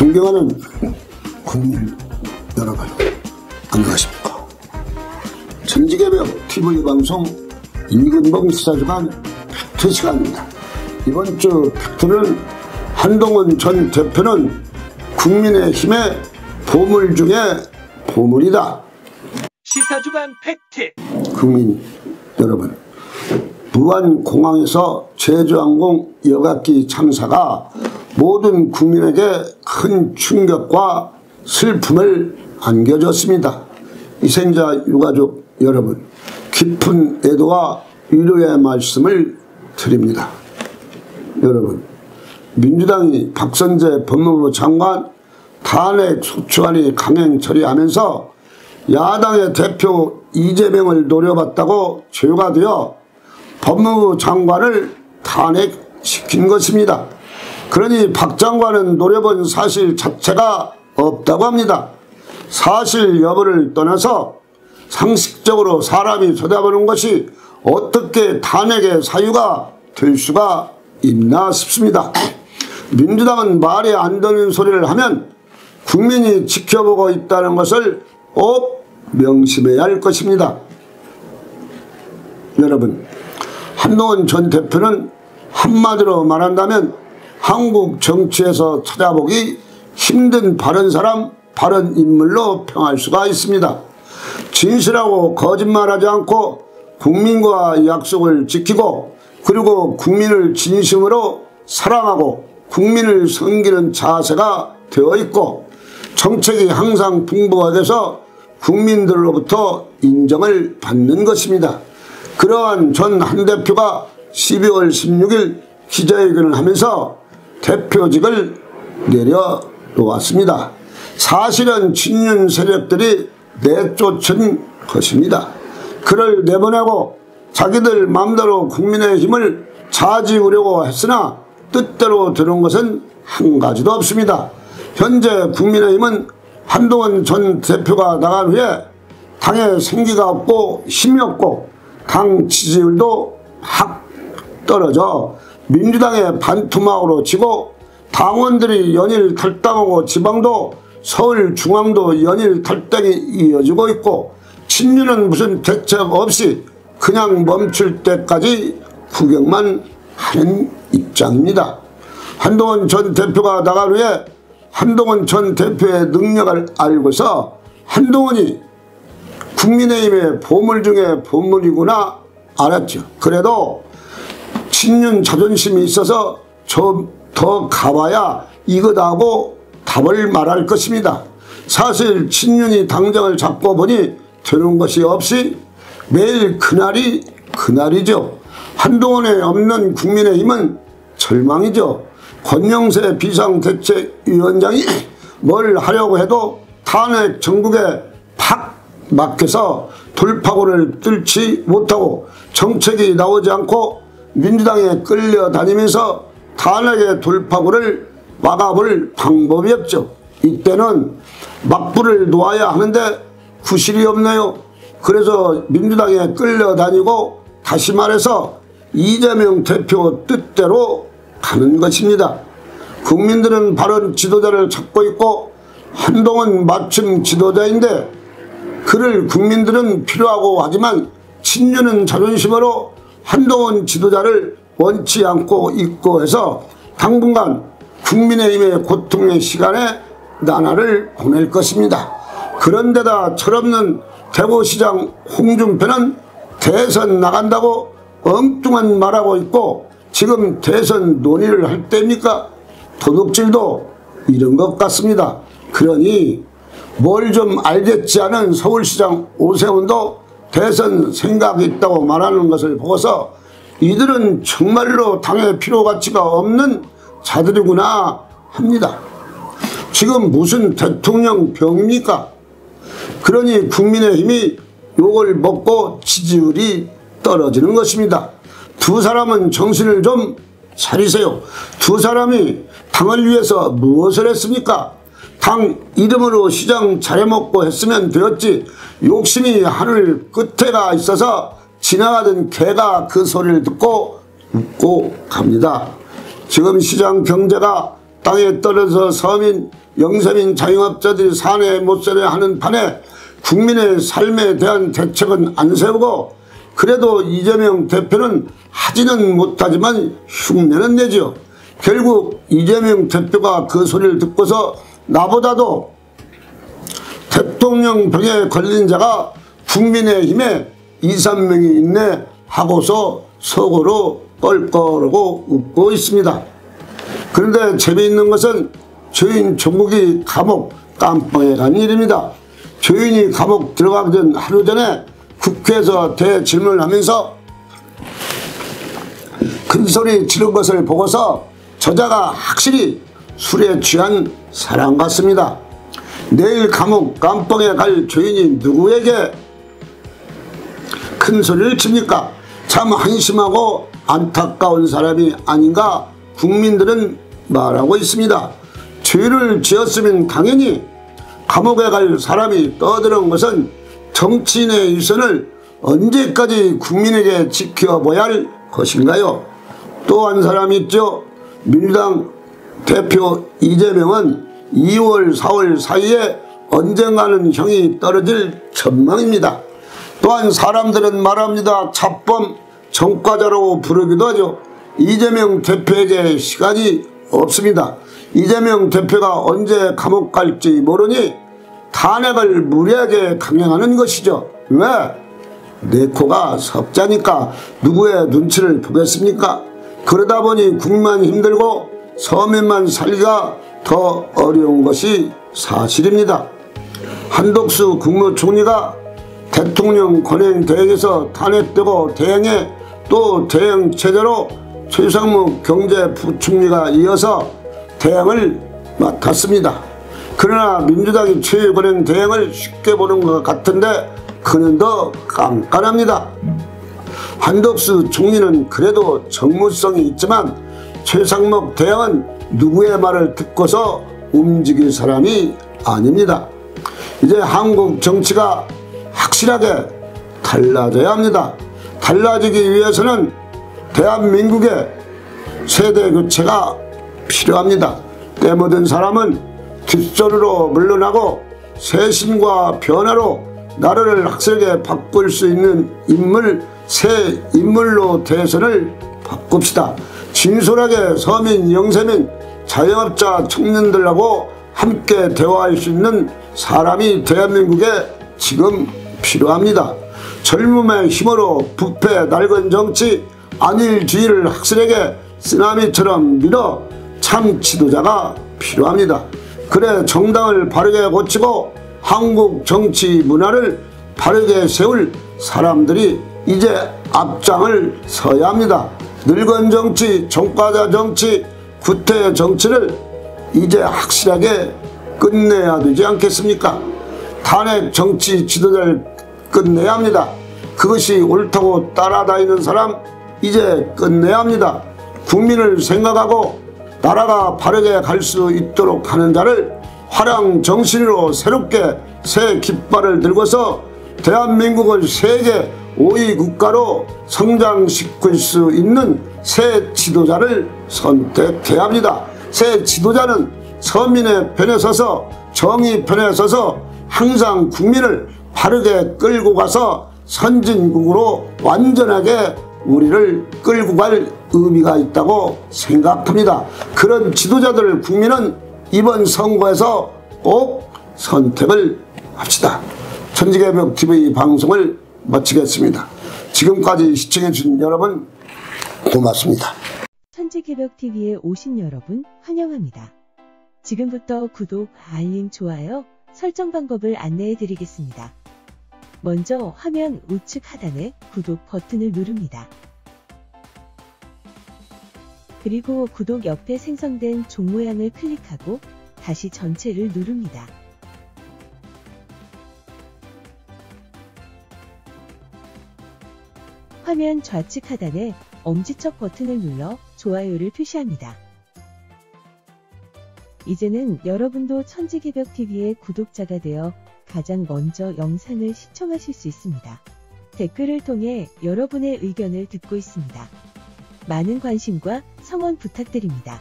존경하는 국민 여러분, 안녕하십니까. 천지개벽 TV 방송 임근봉 시사주간 팩트 시간입니다. 이번 주 팩트는 한동훈 전 대표는 국민의힘의 보물 중에 보물이다. 시사주간 팩트. 국민 여러분, 부안공항에서 제주항공 여객기 참사가 모든 국민에게 큰 충격과 슬픔을 안겨줬습니다. 희생자 유가족 여러분, 깊은 애도와 위로의 말씀을 드립니다. 여러분, 민주당이 박선재 법무부 장관 탄핵 소추안이 강행 처리하면서 야당의 대표 이재명을 노려봤다고 죄가 되어 법무부 장관을 탄핵시킨 것입니다. 그러니 박 장관은 노려본 사실 자체가 없다고 합니다. 사실 여부를 떠나서 상식적으로 사람이 쳐다보는 것이 어떻게 탄핵의 사유가 될 수가 있나 싶습니다. 민주당은 말이 안 되는 소리를 하면 국민이 지켜보고 있다는 것을 꼭 명심해야 할 것입니다. 여러분, 한동훈 전 대표는 한마디로 말한다면 한국 정치에서 찾아보기 힘든 바른 사람, 바른 인물로 평할 수가 있습니다. 진실하고 거짓말하지 않고 국민과 약속을 지키고 그리고 국민을 진심으로 사랑하고 국민을 섬기는 자세가 되어 있고 정책이 항상 풍부가 돼서 국민들로부터 인정을 받는 것입니다. 그러한 전 한 대표가 12월 16일 기자회견을 하면서 대표직을 내려놓았습니다. 사실은 친윤 세력들이 내쫓은 것입니다. 그를 내보내고 자기들 마음대로 국민의힘을 차지하려고 했으나 뜻대로 들은 것은 한 가지도 없습니다. 현재 국민의힘은 한동훈 전 대표가 나간 후에 당에 생기가 없고 힘이 없고 당 지지율도 확 떨어져 민주당의 반토막으로 치고 당원들이 연일 탈당하고 지방도 서울 중앙도 연일 탈당이 이어지고 있고 친윤은 무슨 대책 없이 그냥 멈출 때까지 구경만 하는 입장입니다. 한동훈 전 대표가 나간 후에 한동훈 전 대표의 능력을 알고서 한동훈이 국민의힘의 보물 중에 보물이구나 알았죠. 그래도 친윤 자존심이 있어서 더 가봐야 이거다고 답을 말할 것입니다. 사실 친윤이 당정을 잡고 보니 되는 것이 없이 매일 그날이 그날이죠. 한동훈에 없는 국민의힘은 절망이죠. 권영세 비상대책위원장이 뭘 하려고 해도 탄핵 정국에 팍 막혀서 돌파구를 뚫지 못하고 정책이 나오지 않고 민주당에 끌려다니면서 탄핵의 돌파구를 막아볼 방법이 없죠. 이때는 막불을 놓아야 하는데 구실이 없네요. 그래서 민주당에 끌려다니고 다시 말해서 이재명 대표 뜻대로 가는 것입니다. 국민들은 바른 지도자를 찾고 있고 한동훈 맞춤 지도자인데 그를 국민들은 필요하고 하지만 친윤은 자존심으로 한동훈 지도자를 원치 않고 있고 해서 당분간 국민의힘의 고통의 시간에 나날을 보낼 것입니다. 그런데다 철없는 대구시장 홍준표는 대선 나간다고 엉뚱한 말하고 있고 지금 대선 논의를 할 때입니까? 도둑질도 이런 것 같습니다. 그러니 뭘 좀 알겠지 않은 서울시장 오세훈도 대선 생각이 있다고 말하는 것을 보고서 이들은 정말로 당의 필요가치가 없는 자들이구나 합니다. 지금 무슨 대통령 병입니까? 그러니 국민의힘이 욕을 먹고 지지율이 떨어지는 것입니다. 두 사람은 정신을 좀 차리세요. 두 사람이 당을 위해서 무엇을 했습니까? 당 이름으로 시장 차려먹고 했으면 되었지 욕심이 하늘 끝에가 있어서 지나가던 개가 그 소리를 듣고 웃고 갑니다. 지금 시장 경제가 땅에 떨어져 서민, 영세민, 자영업자들이 산에 못 살게 하는 판에 국민의 삶에 대한 대책은 안 세우고 그래도 이재명 대표는 하지는 못하지만 흉내는 내죠. 결국 이재명 대표가 그 소리를 듣고서 나보다도 대통령병에 걸린 자가 국민의힘에 2, 3명이 있네 하고서 속으로 껄껄하고 웃고 있습니다. 그런데 재미있는 것은 주인 종국이 감옥 깜빵에 간 일입니다. 주인이 감옥 들어가기 전 하루 전에 국회에서 대질문을 하면서 큰소리 지른 것을 보고서 저자가 확실히 술에 취한 사람 같습니다. 내일 감옥 깜빵에 갈 주인이 누구에게 큰 소리를 칩니까? 참 한심하고 안타까운 사람이 아닌가 국민들은 말하고 있습니다. 죄를 지었으면 당연히 감옥에 갈 사람이 떠드는 것은 정치인의 일선을 언제까지 국민에게 지켜봐야 할 것인가요? 또 한 사람이 있죠. 민주당 대표 이재명은 2월 4월 사이에 언젠가는 형이 떨어질 전망입니다. 또한 사람들은 말합니다. 잡범 전과자라고 부르기도 하죠. 이재명 대표에게 시간이 없습니다. 이재명 대표가 언제 감옥 갈지 모르니 탄핵을 무리하게 강행하는 것이죠. 왜? 내 코가 석자니까 누구의 눈치를 보겠습니까? 그러다 보니 국민만 힘들고 서민만 살기가 더 어려운 것이 사실입니다. 한덕수 국무총리가 대통령 권행 대행에서 탄핵되고 대행에 또 대행 체제로 최상무 경제부총리가 이어서 대행을 맡았습니다. 그러나 민주당이 최고령 대행을 쉽게 보는 것 같은데 그는 더 깐깐합니다. 한덕수 총리는 그래도 정무성이 있지만 최상목 대행은 누구의 말을 듣고서 움직일 사람이 아닙니다. 이제 한국 정치가 확실하게 달라져야 합니다. 달라지기 위해서는 대한민국의 세대교체가 필요합니다. 때묻은 사람은 뒷소리로 물러나고 새심과 변화로 나라를 확실하게 바꿀 수 있는 인물, 새 인물로 대선을 바꿉시다. 진솔하게 서민, 영세민, 자영업자, 청년들하고 함께 대화할 수 있는 사람이 대한민국에 지금 필요합니다. 젊음의 힘으로 부패, 낡은 정치, 안일주의를 확실하게 쓰나미처럼 밀어 참 지도자가 필요합니다. 그래 정당을 바르게 고치고 한국 정치 문화를 바르게 세울 사람들이 이제 앞장을 서야 합니다. 늙은 정치, 전과자 정치, 구태 정치를 이제 확실하게 끝내야 되지 않겠습니까? 탄핵 정치 지도자를 끝내야 합니다. 그것이 옳다고 따라다니는 사람 이제 끝내야 합니다. 국민을 생각하고 나라가 바르게 갈 수 있도록 하는 자를 화랑 정신으로 새롭게 새 깃발을 들고서 대한민국을 세계 5위 국가로 성장시킬 수 있는 새 지도자를 선택해야 합니다. 새 지도자는 서민의 편에 서서 정의 편에 서서 항상 국민을 바르게 끌고 가서 선진국으로 완전하게 우리를 끌고 갈 의미가 있다고 생각합니다. 그런 지도자들을 국민은 이번 선거에서 꼭 선택을 합시다. 천지개벽TV 방송을 마치겠습니다. 지금까지 시청해주신 여러분 고맙습니다. 천지개벽TV에 오신 여러분 환영합니다. 지금부터 구독, 알림, 좋아요, 설정 방법을 안내해 드리겠습니다. 먼저 화면 우측 하단에 구독 버튼을 누릅니다. 그리고 구독 옆에 생성된 종 모양을 클릭하고 다시 전체를 누릅니다. 화면 좌측 하단에 엄지척 버튼을 눌러 좋아요를 표시합니다. 이제는 여러분도 천지개벽TV의 구독자가 되어 가장 먼저 영상을 시청하실 수 있습니다. 댓글을 통해 여러분의 의견을 듣고 있습니다. 많은 관심과 성원 부탁드립니다.